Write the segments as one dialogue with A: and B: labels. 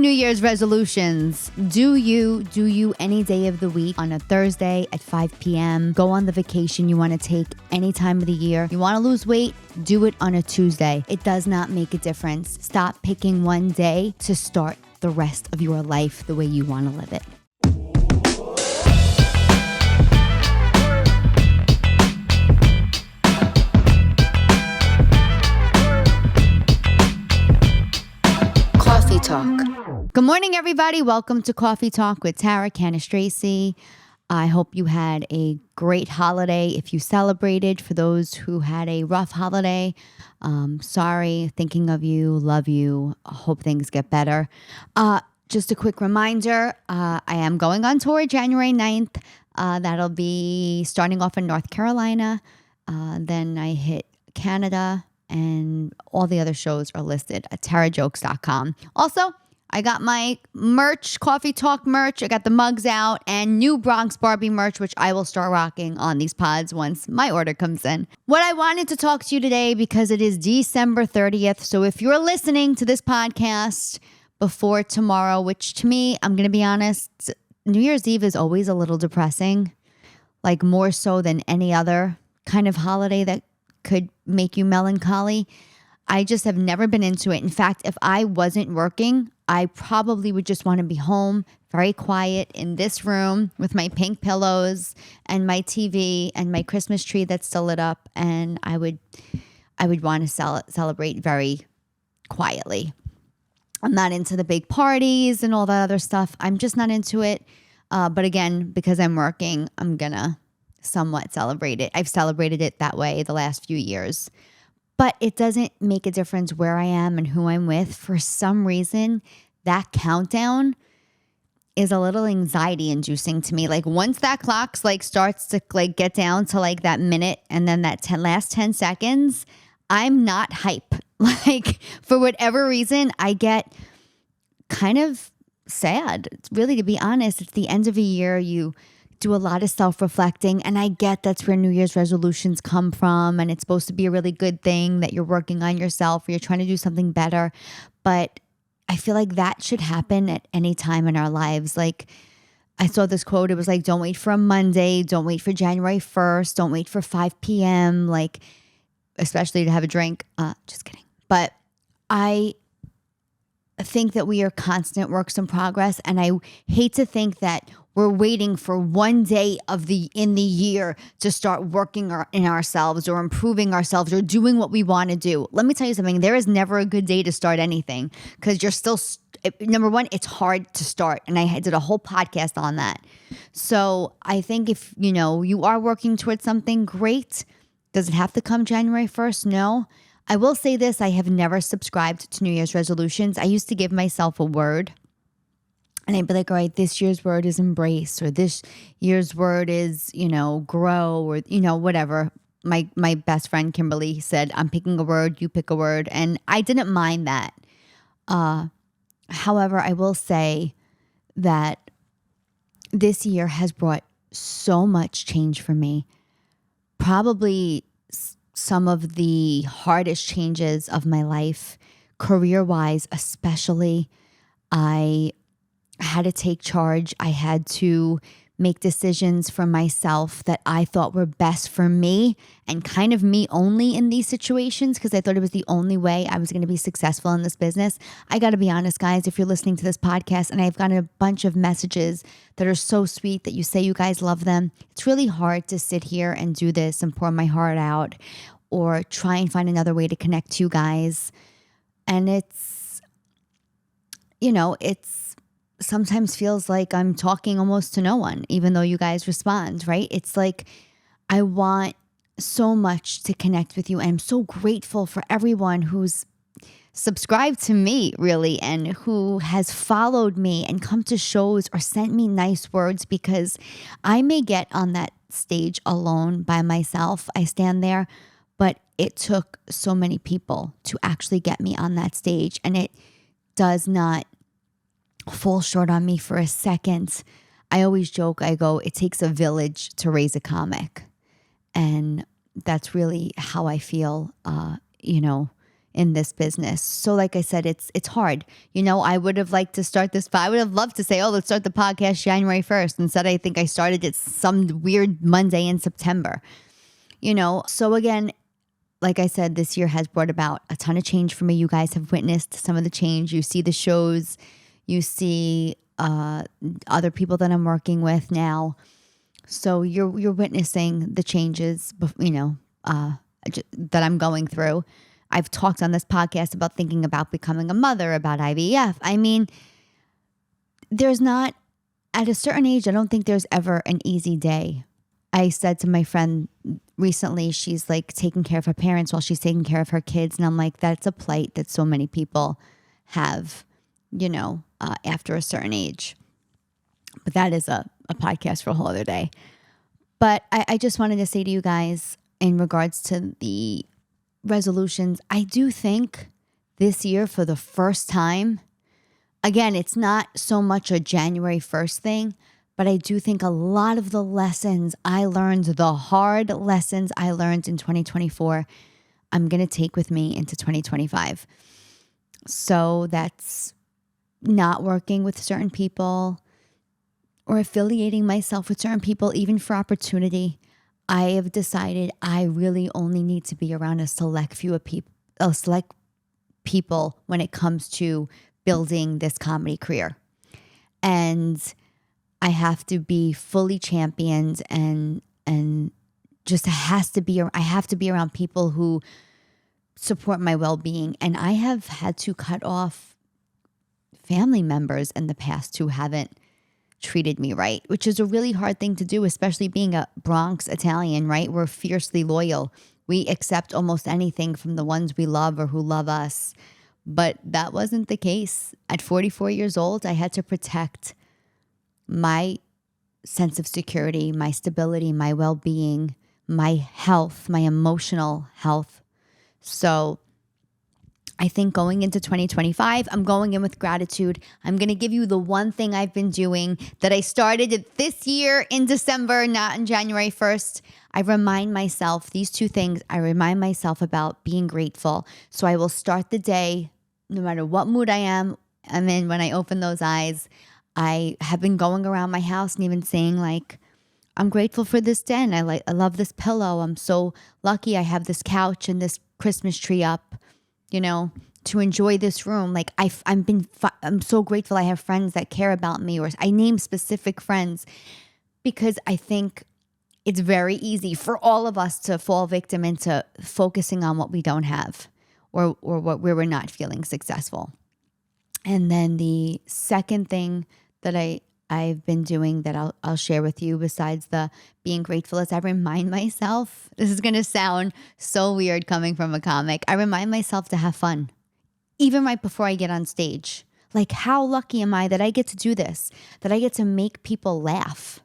A: New Year's resolutions. Do you any day of the week on a Thursday at 5 p.m. Go on the vacation you want to take any time of the year. You want to lose weight? Do it on a Tuesday. It does not make a difference. Stop picking one day to start the rest of your life the way you want to live it. Cawfee Talk. Good morning, everybody. Welcome to Cawfee Talk with Tara Cannistraci. I hope you had a great holiday. If you celebrated, for those who had a rough holiday, sorry, thinking of you, love you, hope things get better. Just a quick reminder, I am going on tour January 9th. That'll be starting off in North Carolina. Then I hit Canada, and all the other shows are listed at tarajokes.com. Also, I got my merch, Cawfee Talk merch. I got the mugs out and new Bronx Barbie merch, which I will start rocking on these pods once my order comes in. What I wanted to talk to you today, because it is December 30th. So if you're listening to this podcast before tomorrow, which to me, I'm going to be honest, New Year's Eve is always a little depressing, like more so than any other kind of holiday that could make you melancholy. I just have never been into it. In fact, if I wasn't working, I probably would just want to be home, very quiet in this room with my pink pillows and my TV and my Christmas tree that's still lit up. And I would want to celebrate very quietly. I'm not into the big parties and all that other stuff. I'm just not into it. But again, because I'm working, I'm going to somewhat celebrate it. I've celebrated it that way the last few years. But it doesn't make a difference where I am and who I'm with. For some reason, that countdown is a little anxiety-inducing to me. Like once that clock starts to get down to that minute and then that last 10 seconds, I'm not hype. For whatever reason, I get kind of sad. Really, to be honest, it's the end of a year. You do a lot of self-reflecting, and I get that's where New Year's resolutions come from, and it's supposed to be a really good thing that you're working on yourself or you're trying to do something better. But I feel like that should happen at any time in our lives. Like I saw this quote, it was like, don't wait for a Monday, don't wait for January 1st, don't wait for 5 p.m., especially to have a drink. Just kidding. But I think that we are constant works in progress, and I hate to think that we're waiting for one day in the year to start working in ourselves or improving ourselves or doing what we want to do. Let me tell you something. There is never a good day to start anything, because you're still, number one, it's hard to start. And I did a whole podcast on that. So I think if, you are working towards something, great. Does it have to come January 1st? No. I will say this. I have never subscribed to New Year's resolutions. I used to give myself a word. And I'd be like, all right, this year's word is embrace, or this year's word is, grow, or, whatever. My best friend, Kimberly, said, I'm picking a word, you pick a word. And I didn't mind that. However, I will say that this year has brought so much change for me. Probably some of the hardest changes of my life, career-wise especially. I had to take charge. I had to make decisions for myself that I thought were best for me and kind of me only in these situations, because I thought it was the only way I was going to be successful in this business. I got to be honest, guys, if you're listening to this podcast and I've gotten a bunch of messages that are so sweet that you say you guys love them, it's really hard to sit here and do this and pour my heart out or try and find another way to connect to you guys. And it's sometimes feels like I'm talking almost to no one, even though you guys respond, right? It's like I want so much to connect with you. And I'm so grateful for everyone who's subscribed to me, really, and who has followed me and come to shows or sent me nice words, because I may get on that stage alone by myself. I stand there, but it took so many people to actually get me on that stage, and it does not fall short on me for a second. I always joke, I go, it takes a village to raise a comic. And that's really how I feel, in this business. So like I said, it's hard. I would have liked to start this, I would have loved to say, oh, let's start the podcast January 1st. Instead, I think I started it some weird Monday in September. So again, like I said, this year has brought about a ton of change for me. You guys have witnessed some of the change. You see the shows, you see other people that I'm working with now. So you're witnessing the changes, that I'm going through. I've talked on this podcast about thinking about becoming a mother, about IVF. I mean, there's not, at a certain age, I don't think there's ever an easy day. I said to my friend recently, she's like taking care of her parents while she's taking care of her kids. And I'm like, that's a plight that so many people have, after a certain age. But that is a podcast for a whole other day. But I just wanted to say to you guys, in regards to the resolutions, I do think this year, for the first time, again, it's not so much a January 1st thing, but I do think a lot of the lessons I learned, the hard lessons I learned in 2024, I'm going to take with me into 2025. So that's not working with certain people or affiliating myself with certain people, even for opportunity. I have decided I really only need to be around a select few of people when it comes to building this comedy career. And I have to be fully championed and just I have to be around people who support my well-being. And I have had to cut off family members in the past who haven't treated me right, which is a really hard thing to do, especially being a Bronx Italian, right? We're fiercely loyal. We accept almost anything from the ones we love or who love us. But that wasn't the case. At 44 years old, I had to protect my sense of security, my stability, my well-being, my health, my emotional health. So I think going into 2025, I'm going in with gratitude. I'm going to give you the one thing I've been doing that I started this year in December, not in January 1st. I remind myself, these two things, I remind myself about being grateful. So I will start the day, no matter what mood I am. And then when I open those eyes, I have been going around my house and even saying like, I'm grateful for this den. I love this pillow. I'm so lucky I have this couch and this Christmas tree up, to enjoy this room. Like I'm so grateful I have friends that care about me, or I name specific friends, because I think it's very easy for all of us to fall victim into focusing on what we don't have or where we're not feeling successful. And then the second thing that I've been doing that I'll share with you, besides the being grateful, is I remind myself, this is going to sound so weird coming from a comic, I remind myself to have fun, even right before I get on stage. Like, how lucky am I that I get to do this, that I get to make people laugh?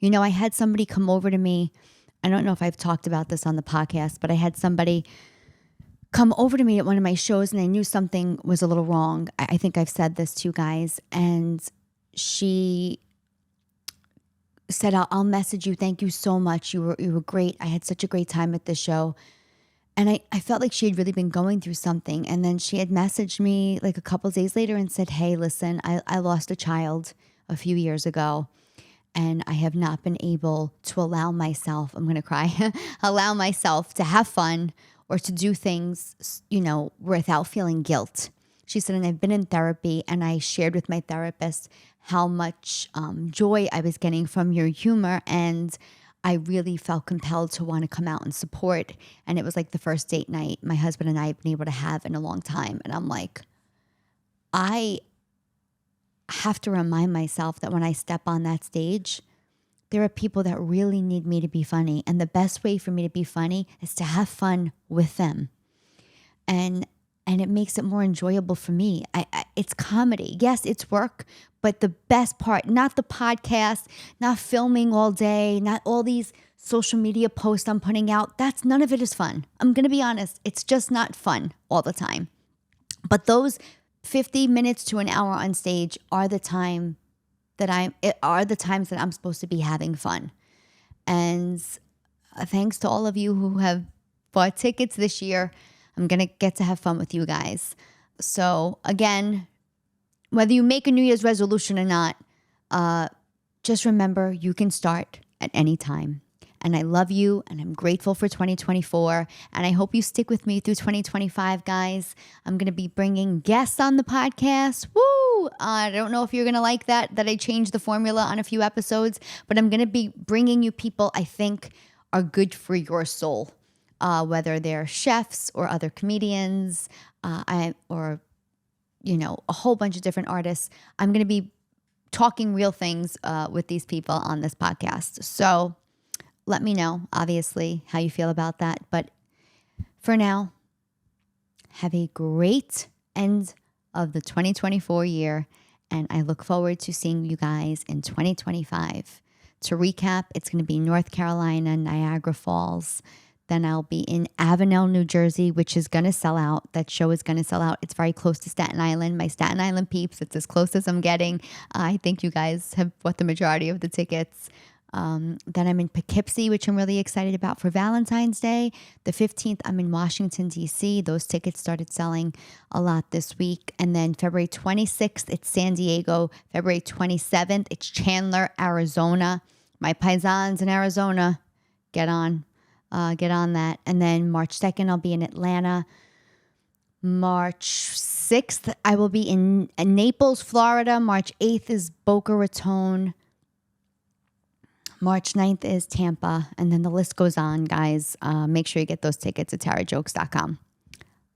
A: I had somebody come over to me. I don't know if I've talked about this on the podcast, but I had somebody come over to me at one of my shows and I knew something was a little wrong. I think I've said this to you guys. And she said, I'll message you. Thank you so much. You were great. I had such a great time at the show. And I felt like she had really been going through something. And then she had messaged me like a couple of days later and said, hey, listen, I lost a child a few years ago. And I have not been able to allow myself, I'm going to cry, allow myself to have fun or to do things, without feeling guilt. She said, and I've been in therapy and I shared with my therapist how much joy I was getting from your humor. And I really felt compelled to want to come out and support. And it was like the first date night my husband and I have been able to have in a long time. And I'm like, I have to remind myself that when I step on that stage, there are people that really need me to be funny. And the best way for me to be funny is to have fun with them. And it makes it more enjoyable for me. It's comedy. Yes, it's work, but the best part, not the podcast, not filming all day, not all these social media posts I'm putting out, none of it is fun. I'm going to be honest. It's just not fun all the time. But those 50 minutes to an hour on stage are the times that I'm supposed to be having fun. And thanks to all of you who have bought tickets this year. I'm going to get to have fun with you guys. So again, whether you make a New Year's resolution or not, just remember you can start at any time. And I love you, and I'm grateful for 2024. And I hope you stick with me through 2025, guys. I'm going to be bringing guests on the podcast. Woo! I don't know if you're going to like that I changed the formula on a few episodes, but I'm going to be bringing you people I think are good for your soul, whether they're chefs or other comedians, or a whole bunch of different artists. I'm going to be talking real things with these people on this podcast. So let me know, obviously, how you feel about that. But for now, have a great end of the 2024 year. And I look forward to seeing you guys in 2025. To recap, it's going to be North Carolina, Niagara Falls. Then I'll be in Avenel, New Jersey, which is going to sell out. That show is going to sell out. It's very close to Staten Island. My Staten Island peeps, it's as close as I'm getting. I think you guys have bought the majority of the tickets. Then I'm in Poughkeepsie, which I'm really excited about for Valentine's Day. The 15th, I'm in Washington, D.C. Those tickets started selling a lot this week. And then February 26th, it's San Diego. February 27th, it's Chandler, Arizona. My paisans in Arizona, get on that. And then March 2nd, I'll be in Atlanta. March 6th, I will be in Naples, Florida. March 8th is Boca Raton. March 9th is Tampa. And then the list goes on, guys. Make sure you get those tickets at tarajokes.com.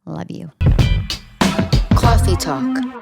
A: Love you. Coffee Talk.